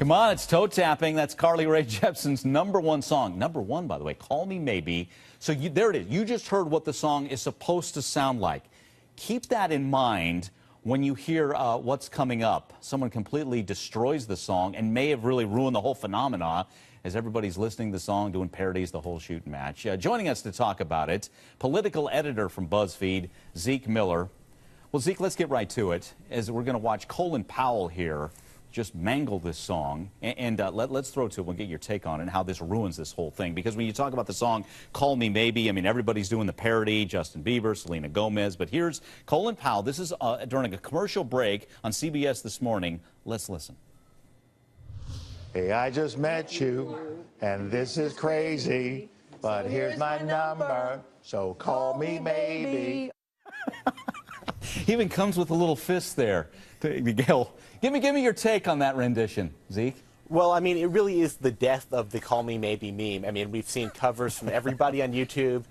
Come on, it's toe tapping. That's Carly Rae Jepsen's #1 song. #1, by the way, Call Me Maybe. So there it is. You just heard what the song is supposed to sound like. Keep that in mind when you hear what's coming up. Someone completely destroys the song and may have really ruined the whole phenomena as everybody's listening to the song, doing parodies, the whole shoot match. Joining us to talk about it, political editor from BuzzFeed, Zeke Miller. Well, Zeke, let's get right to it, as we're going to watch Colin Powell here just mangle this song. And let's throw to it. We'll get your take on it and how this ruins this whole thing. Because when you talk about the song Call Me Maybe, I mean, everybody's doing the parody, Justin Bieber, Selena Gomez. But here's Colin Powell. This is during a commercial break on CBS this morning. Let's listen. Hey, I just met you, and this is crazy, but here's my number, so call me maybe. He even comes with a little fist there. Give me your take on that rendition, Zeke. Well, I mean, it really is the death of the Call Me Maybe meme. I mean, we've seen covers from everybody on YouTube.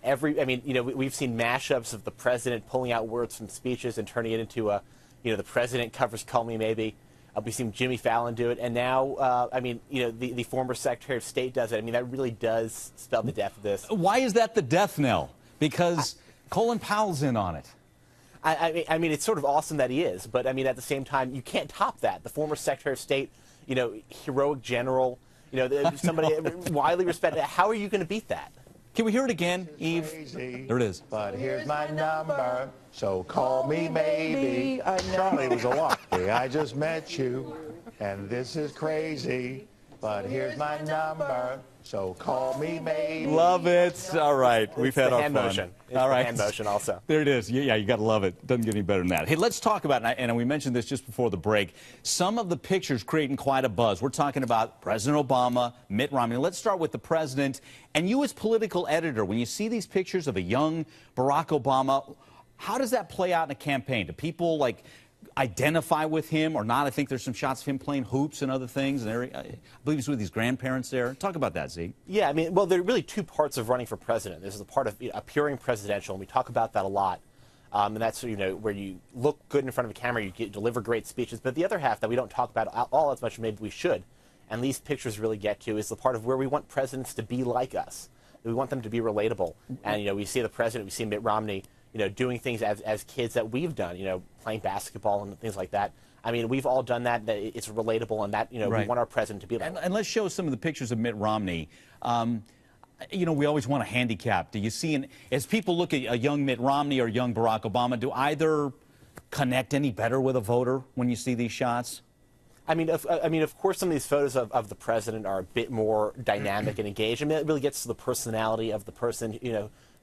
We've seen mashups of the president pulling out words from speeches and turning it into the president covers Call Me Maybe. We've seen Jimmy Fallon do it, and now, the former Secretary of State does it. I mean, that really does spell the death of this. Why is that the death knell? Because Colin Powell's in on it. I mean, it's sort of awesome that he is, but I mean, at the same time, you can't top that. The former Secretary of State, heroic general, somebody widely respected. How are you going to beat that? Can we hear it again, Eve? Crazy, there it is. But here's my number, so call me maybe. Charlie was a lot. Hey, I just met you, and this is crazy, but here's my number, so call me maybe. Love it. All right, we've had our fun. Motion. It's all right, hand motion also. There it is. Yeah, you got to love it. Doesn't get any better than that. Hey, let's talk about, and we mentioned this just before the break, some of the pictures creating quite a buzz. We're talking about President Obama, Mitt Romney. Let's start with the president. And you as political editor, when you see these pictures of a young Barack Obama, how does that play out in a campaign? Do people identify with him or not? I think there's some shots of him playing hoops and other things. And I believe he's with his grandparents there. Talk about that, Zeke. Yeah, I mean, well, there are really two parts of running for president. There's the part of appearing presidential, and we talk about that a lot. And that's where you look good in front of a camera, you deliver great speeches. But the other half that we don't talk about all as much, maybe we should, and these pictures really get to, is the part of where we want presidents to be like us. We want them to be relatable. And we see the president, we see Mitt Romney, doing things as kids that we've done, playing basketball and things like that. I mean, we've all done that. It's relatable, and that, right. We want our president to be like. And let's show some of the pictures of Mitt Romney. We always want a handicap. Do you see, as people look at a young Mitt Romney or young Barack Obama, do either connect any better with a voter when you see these shots? I mean, of course, some of these photos of the president are a bit more dynamic and engaged. I mean, it really gets to the personality of the person,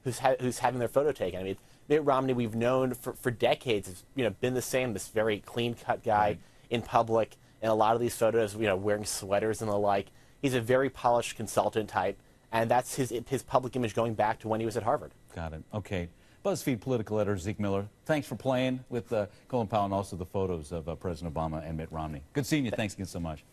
who's having their photo taken. I mean, Mitt Romney, we've known for decades, has been the same, this very clean-cut guy in public. In a lot of these photos, wearing sweaters and the like. He's a very polished consultant type, and that's his public image going back to when he was at Harvard. Got it. Okay. BuzzFeed political editor Zeke Miller, thanks for playing with Colin Powell and also the photos of President Obama and Mitt Romney. Good seeing you. Thanks again so much.